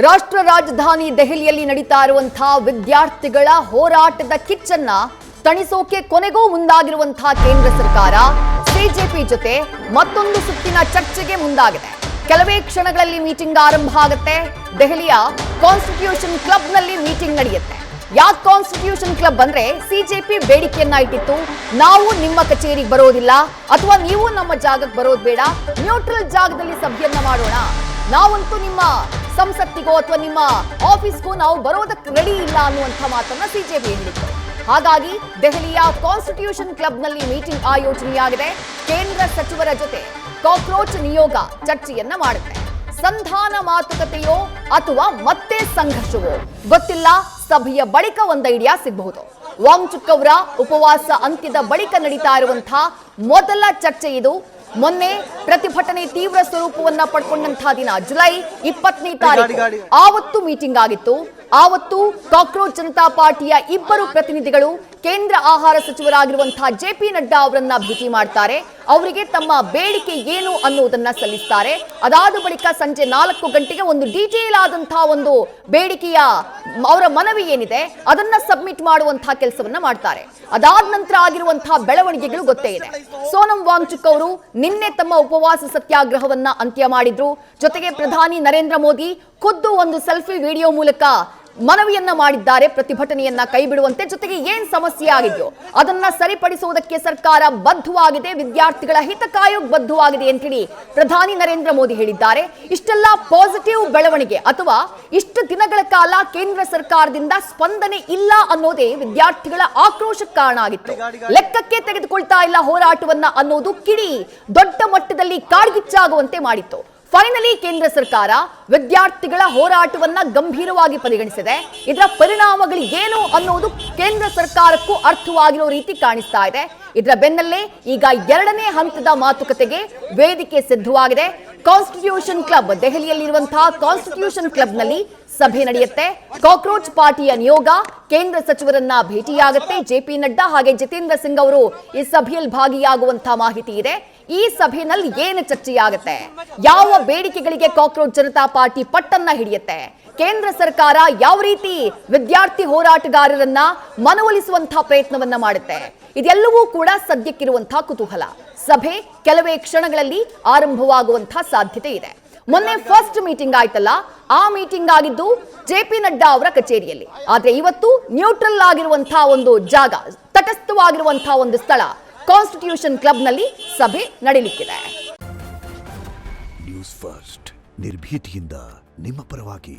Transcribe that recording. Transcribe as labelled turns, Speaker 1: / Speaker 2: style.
Speaker 1: ರಾಷ್ಟ್ರ ರಾಜಧಾನಿ ದೆಹಲಿಯಲ್ಲಿ ನಡೀತಾ ಇರುವಂತಹ ವಿದ್ಯಾರ್ಥಿಗಳ ಹೋರಾಟದ ಕಿಚ್ಚನ್ನ ತಣಿಸೋಕೆ ಕೊನೆಗೂ ಮುಂದಾಗಿರುವಂತಹ ಕೇಂದ್ರ ಸರ್ಕಾರ ಸಿಜೆಪಿ ಜೊತೆ ಮತ್ತೊಂದು ಸುತ್ತಿನ ಚರ್ಚೆಗೆ ಮುಂದಾಗಿದೆ. ಕೆಲವೇ ಕ್ಷಣಗಳಲ್ಲಿ ಮೀಟಿಂಗ್ ಆರಂಭ ಆಗುತ್ತೆ. ದೆಹಲಿಯ ಕಾನ್ಸ್ಟಿಟ್ಯೂಷನ್ ಕ್ಲಬ್ನಲ್ಲಿ ಮೀಟಿಂಗ್ ನಡೆಯುತ್ತೆ. ಯಾಕೆ ಕಾನ್ಸ್ಟಿಟ್ಯೂಷನ್ ಕ್ಲಬ್ ಅಂದ್ರೆ ಸಿಜೆಪಿ ಬೇಡಿಕೆಯನ್ನ ಇಟ್ಟಿತ್ತು, ನಾವು ನಿಮ್ಮ ಕಚೇರಿಗೆ ಬರೋದಿಲ್ಲ ಅಥವಾ ನೀವು ನಮ್ಮ ಜಾಗಕ್ಕೆ ಬರೋದು ಬೇಡ, ನ್ಯೂಟ್ರಲ್ ಜಾಗದಲ್ಲಿ ಸಭೆಯನ್ನ ಮಾಡೋಣ, ನಾವಂತೂ ನಿಮ್ಮ ಸಂಸತ್ತಿಗೋ ಅಥವಾ ನಿಮ್ಮ ಆಫೀಸ್ಗೂ ನಾವು ಬರೋದಕ್ಕೆ ರೆಡಿ ಇಲ್ಲ ಅನ್ನುವಂಥ ಮಾತನ್ನ ಸಿಜೆಪಿ ಹೇಳಿತ್ತು. ಹಾಗಾಗಿ ದೆಹಲಿಯ ಕಾನ್ಸ್ಟಿಟ್ಯೂಷನ್ ಕ್ಲಬ್ನಲ್ಲಿ ಮೀಟಿಂಗ್ ಆಯೋಜನೆಯಾಗಿದೆ. ಕೇಂದ್ರ ಸಚಿವರ ಜೊತೆ ಕಾಕ್ರೋಚ್ ನಿಯೋಗ ಚರ್ಚೆಯನ್ನ ಮಾಡುತ್ತೆ. ಸಂಧಾನ ಮಾತುಕತೆಯೋ ಅಥವಾ ಮತ್ತೆ ಸಂಘರ್ಷವೋ ಗೊತ್ತಿಲ್ಲ. ಸಭೆಯ ಬಳಿಕ ಒಂದು ಐಡಿಯಾ ಸಿಗಬಹುದು. ವಾಂಗ್ಚುಕ್ ಅವರ ಉಪವಾಸ ಅಂತ್ಯದ ಬಳಿಕ ನಡೀತಾ ಇರುವಂತಹ ಮೊದಲ ಚರ್ಚೆ ಇದು. ಮೊನ್ನೆ ಪ್ರತಿಭಟನೆ ತೀವ್ರ ಸ್ವರೂಪವನ್ನ ಪಡ್ಕೊಂಡಂತಹ ದಿನ ಜುಲೈ 20ನೇ ತಾರೀಕು ಆವತ್ತು ಮೀಟಿಂಗ್ ಆಗಿತ್ತು. ಆವತ್ತು ಕಾಕ್ರೋಚ್ ಜನತಾ ಪಾರ್ಟಿಯ ಇಬ್ಬರು ಪ್ರತಿನಿಧಿಗಳು ಕೇಂದ್ರ ಆಹಾರ ಸಚಿವರಾಗಿರುವಂತಹ ಜೆಪಿ ನಡ್ಡಾ ಅವರನ್ನ ಭೇಟಿ ಮಾಡ್ತಾರೆ. ಅವರಿಗೆ ತಮ್ಮ ಬೇಡಿಕೆ ಏನು ಅನ್ನುವುದನ್ನ ಸಲ್ಲಿಸ್ತಾರೆ. ಅದಾದ ಬಳಿಕ ಸಂಜೆ 4 ಗಂಟೆಗೆ ಒಂದು ಡೀಟೇಲ್ ಆದಂತಹ ಒಂದು ಬೇಡಿಕೆಯ ಅವರ ಮನವಿ ಏನಿದೆ ಅದನ್ನ ಸಬ್ಮಿಟ್ ಮಾಡುವಂತಹ ಕೆಲಸವನ್ನ ಮಾಡ್ತಾರೆ. ಅದಾದ ನಂತರ ಆಗಿರುವಂತಹ ಬೆಳವಣಿಗೆಗಳು ಗೊತ್ತೇ ಇದೆ. ಸೋನಂ ವಾಂಗ್ಚುಕ್ ಅವರು ನಿನ್ನೆ ತಮ್ಮ ಉಪವಾಸ ಸತ್ಯಾಗ್ರಹವನ್ನ ಅಂತ್ಯ ಮಾಡಿದ್ರು. ಜೊತೆಗೆ ಪ್ರಧಾನಿ ನರೇಂದ್ರ ಮೋದಿ ಖುದ್ದು ಒಂದು ಸೆಲ್ಫಿ ವಿಡಿಯೋ ಮೂಲಕ ಮನವಿಯನ್ನ ಮಾಡಿದ್ದಾರೆ, ಪ್ರತಿಭಟನೆಯನ್ನ ಕೈಬಿಡುವಂತೆ. ಜೊತೆಗೆ ಏನ್ ಸಮಸ್ಯೆ ಆಗಿದೆಯೋ ಅದನ್ನ ಸರಿಪಡಿಸುವುದಕ್ಕೆ ಸರ್ಕಾರ ಬದ್ಧವಾಗಿದೆ, ವಿದ್ಯಾರ್ಥಿಗಳ ಹಿತ ಕಾಯೋಕೆ ಬದ್ಧವಾಗಿದೆ ಅಂತೇಳಿ ಪ್ರಧಾನಿ ನರೇಂದ್ರ ಮೋದಿ ಹೇಳಿದ್ದಾರೆ. ಇಷ್ಟೆಲ್ಲ ಪಾಸಿಟಿವ್ ಬೆಳವಣಿಗೆ ಅಥವಾ ಇಷ್ಟು ದಿನಗಳ ಕಾಲ ಕೇಂದ್ರ ಸರ್ಕಾರದಿಂದ ಸ್ಪಂದನೆ ಇಲ್ಲ ಅನ್ನೋದೇ ವಿದ್ಯಾರ್ಥಿಗಳ ಆಕ್ರೋಶಕ್ಕೆ ಕಾರಣ ಆಗಿತ್ತು. ಲೆಕ್ಕಕ್ಕೆ ತೆಗೆದುಕೊಳ್ತಾ ಇಲ್ಲ ಹೋರಾಟವನ್ನ ಅನ್ನೋದು ಕಿಡಿ ದೊಡ್ಡ ಮಟ್ಟದಲ್ಲಿ ಕಾಡ್ಗಿಚ್ಚಾಗುವಂತೆ ಮಾಡಿತ್ತು. ಫೈನಲಿ ಕೇಂದ್ರ ಸರ್ಕಾರ ವಿದ್ಯಾರ್ಥಿಗಳ ಹೋರಾಟವನ್ನ ಗಂಭೀರವಾಗಿ ಪರಿಗಣಿಸಿದೆ. ಇದರ ಪರಿಣಾಮಗಳು ಏನು ಅನ್ನೋದು ಕೇಂದ್ರ ಸರ್ಕಾರಕ್ಕೂ ಅರ್ಥವಾಗಿರೋ ರೀತಿ ಕಾಣಿಸ್ತಾ ಇದೆ. ಇದರ ಬೆನ್ನಲ್ಲೇ ಈಗ 2ನೇ ಹಂತದ ಮಾತುಕತೆಗೆ ವೇದಿಕೆ ಸಿದ್ಧವಾಗಿದೆ. ಕಾನ್ಸ್ಟಿಟ್ಯೂಷನ್ ಕ್ಲಬ್ ದೆಹಲಿಯಲ್ಲಿರುವಂತಹ ಕಾನ್ಸ್ಟಿಟ್ಯೂಷನ್ ಕ್ಲಬ್ನಲ್ಲಿ ಸಭೆ ನಡೆಯುತ್ತೆ. ಕಾಕ್ರೋಚ್ ಪಾರ್ಟಿಯ ನಿಯೋಗ ಕೇಂದ್ರ ಸಚಿವರನ್ನ ಭೇಟಿಯಾಗುತ್ತೆ. ಜೆಪಿ ನಡ್ಡಾ ಹಾಗೆ ಜಿತೇಂದ್ರ ಸಿಂಗ್ ಅವರು ಈ ಸಭೆಯಲ್ಲಿ ಭಾಗಿಯಾಗುವಂತಹ ಮಾಹಿತಿ ಇದೆ. ಈ ಸಭೆಯಲ್ಲಿ ಏನು ಚರ್ಚೆಯಾಗುತ್ತೆ, ಯಾವ ಬೇಡಿಕೆಗಳಿಗೆ ಕಾಕ್ರೋಚ್ ಜನತಾ ಪಾರ್ಟಿ ಪಟ್ಟನ್ನ ಹಿಡಿಯುತ್ತೆ, ಕೇಂದ್ರ ಸರ್ಕಾರ ಯಾವ ರೀತಿ ವಿದ್ಯಾರ್ಥಿ ಹೋರಾಟಗಾರರನ್ನ ಮನವೊಲಿಸುವಂತಹ ಪ್ರಯತ್ನವನ್ನ ಮಾಡುತ್ತೆ, ಇದೆಲ್ಲವೂ ಕೂಡ ಸದ್ಯಕ್ಕಿರುವಂತಹ ಕುತೂಹಲ. ಸಭೆ ಕೆಲವೇ ಕ್ಷಣಗಳಲ್ಲಿ ಆರಂಭವಾಗುವಂತಹ ಸಾಧ್ಯತೆ ಇದೆ. ಮೊನ್ನೆ ಫಸ್ಟ್ ಮೀಟಿಂಗ್ ಆಯ್ತಲ್ಲ, ಆ ಮೀಟಿಂಗ್ ಆಗಿದ್ದು ಜೆಪಿ ನಡ್ಡಾ ಅವರ ಕಚೇರಿಯಲ್ಲಿ. ಆದ್ರೆ ಇವತ್ತು ನ್ಯೂಟ್ರಲ್ ಆಗಿರುವಂತಹ ಒಂದು ಜಾಗ, ತಟಸ್ಥವಾಗಿರುವಂತಹ ಒಂದು ಸ್ಥಳ ಕಾನ್ಸ್ಟಿಟ್ಯೂಷನ್ ಕ್ಲಬ್ನಲ್ಲಿ ಸಭೆ ನಡೆಯಲಿಕ್ಕಿದೆ.
Speaker 2: ನ್ಯೂಸ್ ಫಸ್ಟ್ ನಿರ್ಭೀತಿಯಿಂದ ನಿಮ್ಮ ಪರವಾಗಿ.